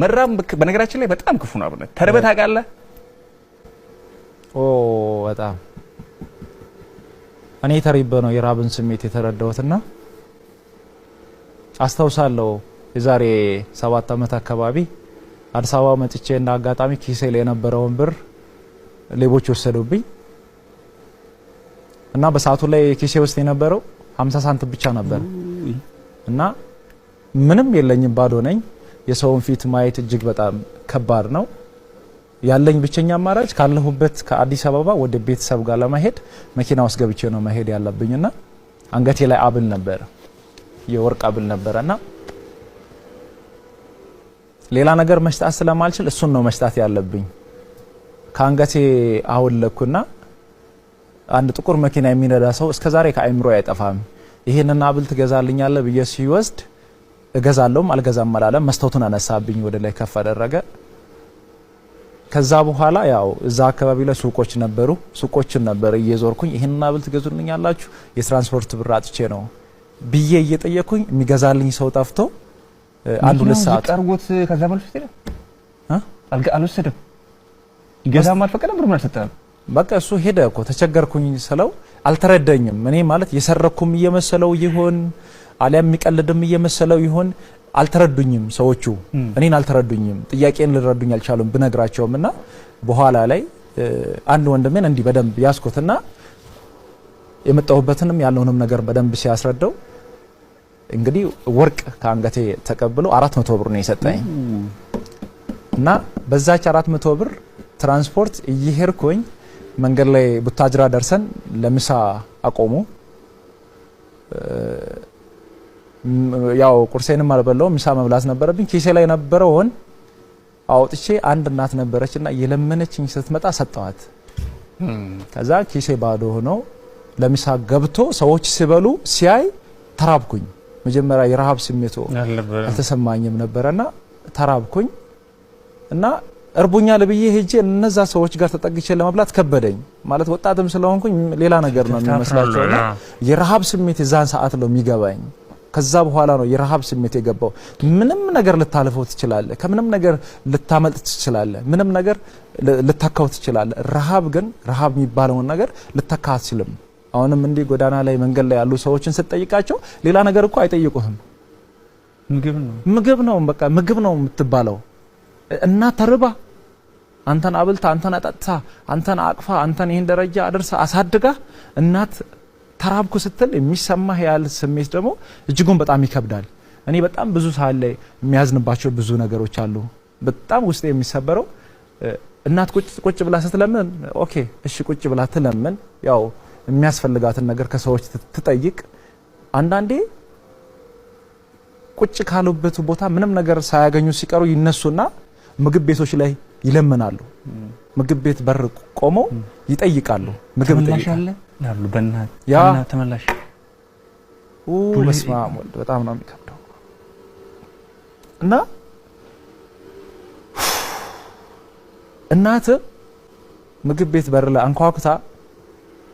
መራም በነገራችን ላይ በጣም ክፉ ነው። አብነት ተርበህ ታውቃለህ? በጣም እኔ ተሪበ ነው የራብን ስሜት የተረዳሁትና አስታውሳለሁ። የዛሬ 7 ዓመት አካባቢ አዲስ አበባ መጥቼ እና አጋጣሚ ኪሴ ላይ የነበረውን ብር ሌቦች ወሰዱብኝ እና በሰዓቱ ላይ ኪሴ ውስጥ የነበረው 50 ሳንቲም ብቻ ነበር እና ምንም የለኝም፣ ባዶ ነኝ። የሰውን ፊት ማየት እጅግ በጣም ከባድ ነው። ያለኝ ብቸኛ አማራጭ ካለሁበት ከአዲስ አበባ ወደ ቤተሰብ ጋር ለመሄድ መኪና ውስጥ ገብቼ ነው መሄድ ያለብኝና አንገቴ ላይ አብል ነበር፣ የወርቅ አብል ነበርና ሌላ ነገር መስጣት ስለማልችል እሱን ነው መስጣት ያለብኝ። ካንገቴ አወለኩና አንድ ጥቁር መኪና የሚነዳ ሰው እስከዛሬ ከአይምሮ አይጠፋም። ይሄንና አብል ትገዛልኛለህ ብዬ ሲወስድ እገዛለሁም አልገዛም አላለም። መስታወቱን አነሳብኝ፣ ወደ ላይ ከፍ አደረገ። ከዛ በኋላ ያው እዛ አካባቢ ላይ ሱቆችን ነበር እየዞርኩኝ ይሄንና አብል ትገዙልኛላችሁ የትራንስፖርት ብር አጥቼ ነው ብዬ እየጠየኩኝ የሚገዛልኝ ሰው ጠፍቶ አንድ ሁለት ሰዓት ቀርጎት ከዛ መልስ ይላል አልወሰደም፣ ይገዛም አልፈቀደም፣ ብሩን አልሰጠም። በቃ እሱ ሄደ እኮ ተቸገርኩኝ ስለው አልተረዳኝም። እኔ ማለት የሰረኩም እየመሰለው ይሆን አሊያም የሚቀልድም እየመሰለው ይሆን አልተረዱኝም። ሰዎቹ እኔን አልተረዱኝም። ጥያቄን ልረዱኝ አልቻሉም ብነግራቸውምና በኋላ ላይ አንድ ወንድሜን እንዲህ በደንብ ያስኩትና የመጣሁበትንም ያለውንም ነገር በደንብ ሲያስረዳው እንግዲህ ወርቅ ከአንገቴ ተቀብሎ 400 ብር ነው የሰጠኝ እና በዛች 400 ብር ትራንስፖርት እየሄድኩኝ መንገድ ላይ ቡታጅራ ደርሰን ለምሳ አቆሙ። ያው ቁርሴንም አልበላው ምሳ መብላት ነበረብኝ። ኪሴ ላይ ነበረውን አውጥቼ አንድ እናት ነበረችና የለመነችኝ ስትመጣ ሰጠዋት። ከዛ ኪሴ ባዶ ሆኖ ለምሳ ገብቶ ሰዎች ሲበሉ ሲያይ ተራብኩኝ። መጀመሪያ የረሃብ ስሜቱ አልተሰማኝም ነበርና ተራብኩኝ እና እርቦኛል ብዬ ሄጄ እነዛ ሰዎች ጋር ተጠግቼ ለመብላት ከበደኝ። ማለት ወጣትም ስለሆንኩኝ ሌላ ነገር ነው የሚመስላቸውና የረሃብ ስሜት የዛን ሰዓት ነው የሚገባኝ። ከዛ በኋላ ነው የረሃብ ስሜት የገባው። ምንም ነገር ልታልፈው ትችላለህ፣ ከምንም ነገር ልታመልጥ ትችላለህ፣ ምንም ነገር ልታካው ትችላለህ። ረሃብ ግን ረሃብ የሚባለውን ነገር ልታካ አትችልም። አሁንም እንዲህ ጎዳና ላይ መንገድ ላይ ያሉ ሰዎችን ስትጠይቃቸው ሌላ ነገር እኮ አይጠይቁህም። ምግብ ነው በቃ ምግብ ነው የምትባለው። እና ተርባ አንተን አብልታ አንተን አጠጥታ አንተን አቅፋ አንተን ይሄን ደረጃ አድርሳ አሳድጋ እናት ተራብኩ ስትል የሚሰማህ ያል ስሜት ደግሞ እጅጉን በጣም ይከብዳል። እኔ በጣም ብዙ ሰዓት ላይ የሚያዝንባቸው ብዙ ነገሮች አሉ። በጣም ውስጥ የሚሰበረው እናት ቁጭ ብላ ስትለምን ኦኬ እሺ ቁጭ ብላ ትለምን፣ ያው የሚያስፈልጋትን ነገር ከሰዎች ትጠይቅ። አንዳንዴ ቁጭ ካሉበት ቦታ ምንም ነገር ሳያገኙ ሲቀሩ ይነሱና ምግብ ቤቶች ላይ ይለምናሉ። ምግብ ቤት በር ቆመው ይጠይቃሉ። ምግብ ይጠይቃሉ ያሉ በእናት ያ ተመላሽ በስመ አብ ወልድ በጣም ነው የሚከብደው። እና እናት ምግብ ቤት በር ላይ አንኳኩታ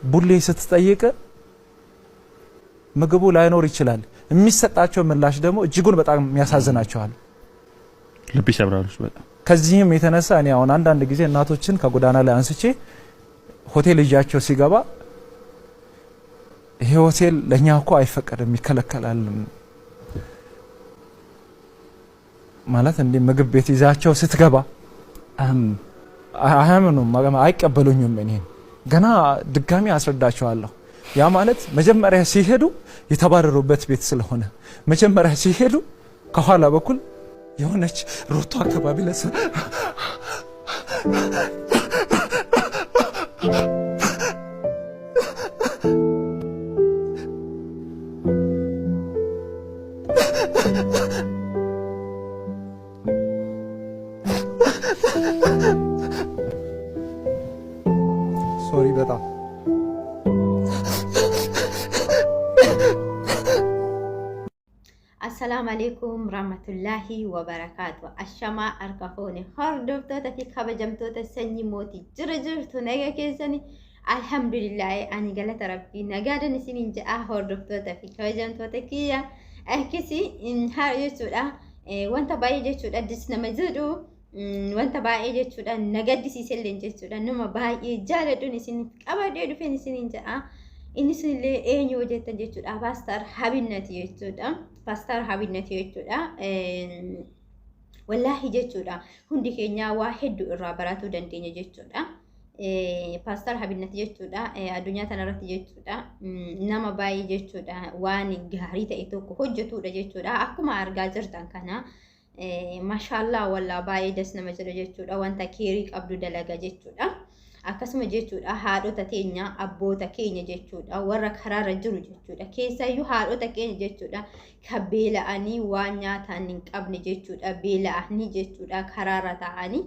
ቡሌ ስትጠይቅ ምግቡ ላይኖር ይችላል። የሚሰጣቸው ምላሽ ደግሞ እጅጉን በጣም ያሳዝናቸዋል፣ ልብ ይሰብራሉ በጣም። ከዚህም የተነሳ እኔ አሁን አንዳንድ ጊዜ እናቶችን ከጎዳና ላይ አንስቼ ሆቴል ይዣቸው ሲገባ ይሄ ሆቴል ለኛ እኮ አይፈቀድም ይከለከላል ማለት እንዴ ምግብ ቤት ይዛቸው ስትገባ አያምኑም፣ አይቀበሉኝም። እኔ ገና ድጋሚ አስረዳቸዋለሁ። ያ ማለት መጀመሪያ ሲሄዱ የተባረሩበት ቤት ስለሆነ መጀመሪያ ሲሄዱ ከኋላ በኩል የሆነች ሮቶ አካባቢ ለሰ ሶሪ በጣም السلام عليكم ورحمة الله وبركاته. الشماء أركفوني هردوفتو تفي خبجمتو تسني موتي جرجرتو نيجا كيساني alhamdulillah ani galata rabbii nagaadhaan isiniin ja'a hordoftoota fi kabajamtoota kiyya akkasi haa jechuudha wanta baay'ee jechuudha dis nama jedhu wanta baay'ee jechuudha nagaddisiisellee jechuudha nama baay'ee jaaladhuun isin qabadee dhufeen isiniin ja'a innis illee eenyu hojjetan jechuudha Pastor Habinnati jechuudha Pastor Habinnati jechuudha wallahi jechuudha hundi keenya waa hedduu irraa baratuu dandeenya jechuudha Pastor Habinnati jechuudha addunyaa tanarratti jechuudha nama baay'ee jechuudha waan gaarii ta'e tokko hojjetudha jechuudha akkuma argaa jirtan kana mashallah wallah baay'ee das nama jira jechuudha wanta keerii qabdu dalaga jechuudha akkasuma jechuudha haadhota teenya abboota keenya jechuudha warra karaarra jiru jechuudha keessayyuu haadhota keenya jechuudha ka beela'anii waan nyaataan hin qabne jechuudha beela'anii jechuudha karaarra ta'anii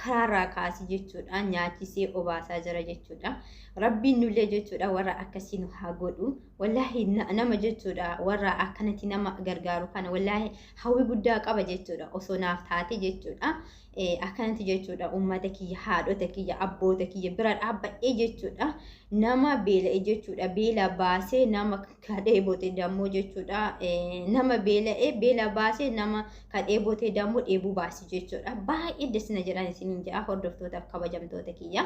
karaarraa kaasii jechuudha nyaachisee obaasaa jira jechuudha rabbiin nullee jechuudha warra akkasiin haa godhu wallahi nama jechuudha warra akkanatti nama gargaaru kana wallahi hawwi guddaa qaba jechuudha osoo naaf taate jechuudha akkanatti jechuudha ummata kiyya haadhota kiyya abboota kiyya bira dhaabbadhee jechuudha nama beela'e jechuudha beela baasee nama kadheebote dammoo jechuudha nama beela'e beela baasee nama kadheebote dammoo dheebuu baasi jechuudha baay'ee desna jedhan isiniin ja'a hordoftoota kabajamtoota kiyya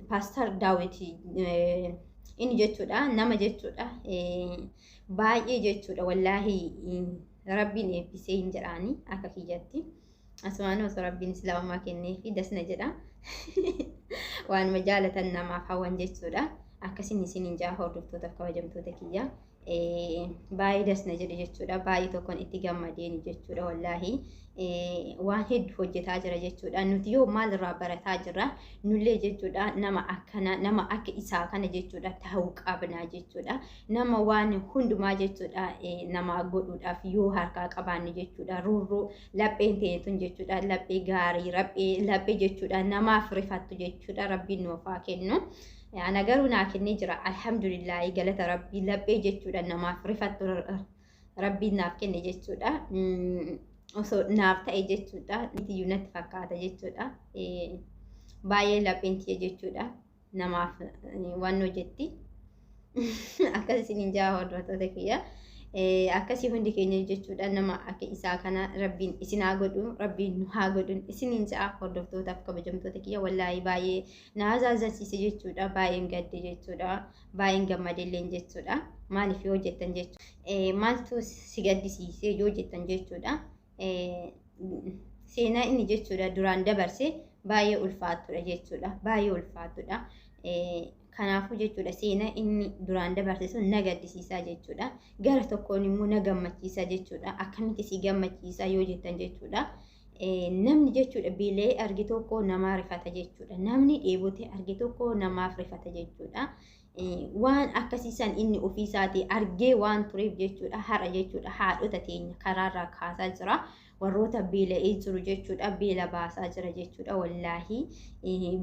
Pastor Daawit inni jechuudha nama jechuudha baay'ee jechuudha wallahi rabbiin eebbisee hin jedhaani akka kiyyatti asmaan osoo rabbiin islaamaa kenneefi dasna jedha waan majaalatan namaaf hawan jechuudha akkasiin isiniin ja'a hordoftoota kabajamtoota kiyya baay'ee dasna jedhe jechuudha baay'ee tokkoon itti gammadeen jechuudha wallahi waan hedduu hojjetaa jira jechuudha nuti yoo maalirraa barataa jirra nullee jechuudha nama akkana nama akka isaa kana jechuudha ta'uu qabna jechuudha nama waan hundumaa jechuudha nama godhuudhaaf yoo harkaa qabaanne jechuudha rurruu lapheen ta'eetun jechuudha laphee gaarii laphee jechuudha namaaf rifattu jechuudha rabbiin nuuf haa kennu. Ana garuu naa kennee jira alhamdulillah galata rabbii laphee jechuudha namaaf rifattu rabbiin naaf kenne jechuudha osoo naaf ta'e jechuudha nitiyyuu natti fakkaata jechuudha baay'ee lapheen tiyya jechuudha namaaf waan hojjetti akkasiin jaa hordoftoota kiyya akkasii hundi keenya jechuudha nama akka isaa kana rabbiin isin haa godhu rabbiin nu haa godhu isiniin ja'a hordoftootaaf kabajamtoota kiyya wallaahi baay'ee na azaazansiise jechuudha baay'een gadde jechuudha baay'een gammadeelleen jechuudha maaliif yoo jettan jechuudha maaltu si gaddisiise yoo jettan jechuudha seenaa inni jechuudha duraan dabarse baay'ee ulfaatudha jechuudha baay'ee ulfaatudha kanaafuu jechuudha seenaa inni duraan dabarse sun na gaddisiisaa jechuudha gara tokkoon immoo na gammachiisaa jechuudha akkamitti si gammachiisaa yoo jettan jechuudha namni jechuudha beela'ee arge tokko namaa rifata jechuudha namni dheebote arge tokko namaaf rifata jechuudha waan akkasiisan inni ofiisaatii argee waan tureef jechuudha har'a jechuudha haadhota teenya karaarraa kaasaa jira warroota beela'ee jiru jechuudha beela baasaa jira jechuudha wallaahi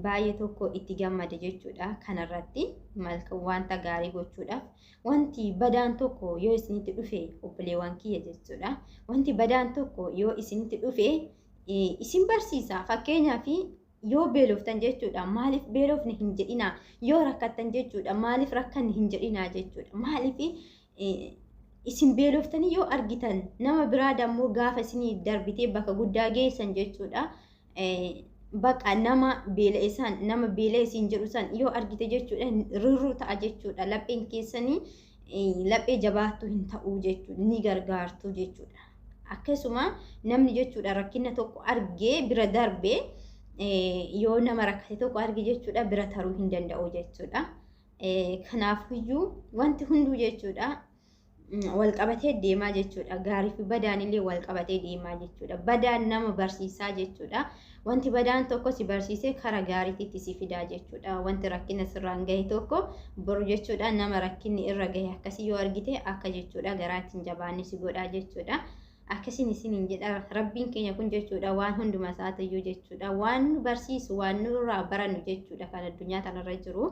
baay'ee tokko itti gammade jechuudha kanarratti malka wanta gaarii gochuudhaaf wanti badaan tokko yoo isinitti dhufe obboleewwan kiyya jechuudha wanti badaan tokko yoo isinitti dhufe isin barsiisa fakkeenyaaf yoo beeloftan jechuudha maaliif beelofne hin jedhina yoo rakkattan jechuudha maaliif rakkanne hin jedhina jechuudha maaliif isin beeloftanii yoo argitan nama biraa dammoo gaafa isinii darbitee bakka guddaa geessan jechuudha baqa nama beela'esan nama beela'e isin jedhu san yoo argite jechuudha rirruu ta'a jechuudha lapheen keessanii laphee jabaattu hin ta'uu jechuudha ni gargaartu jechuudha akkasuma namni jechuudha rakkina tokko argee bira darbee yoo nama rakkate tokko arge jechuudha bira taruu hin danda'u jechuudha kanaafiyyuu wanti hunduu jechuudha wal qabatee deemaa jechuudha gaarii fi badaan illee wal qabatee deemaa jechuudha badaan nama barsiisaa jechuudha wanti badaan tokko si barsiisee kara gaariitti si fidaa jechuudha wanti rakkina sirraan gahe tokko boru jechuudha nama rakkinni irra gahe akkasii yoo argite akka jechuudha garaatiin jabaanni si godhaa jechuudha akkasiin isiniin jedha rabbiin keenya kun jechuudha waan hunduma isaatiyyuu jechuudha waan nu barsiisu waan nurraa barannu jechuudha kan addunyaa kanarra jiru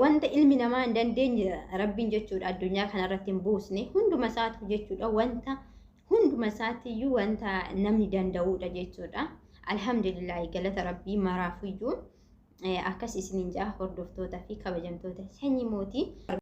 wanta ilmi namaa hin dandeenye rabbiin jechuudha addunyaa kanarratti hin buusne hunduma isaatu jechuudha wanta hunduma isaatiyyuu wanta namni danda'uudha jechuudha alhamdulillah galata rabbii maraafiyyuu akkas isiniin jaa hordoftootaa fi kabajamtoota sanyii mootii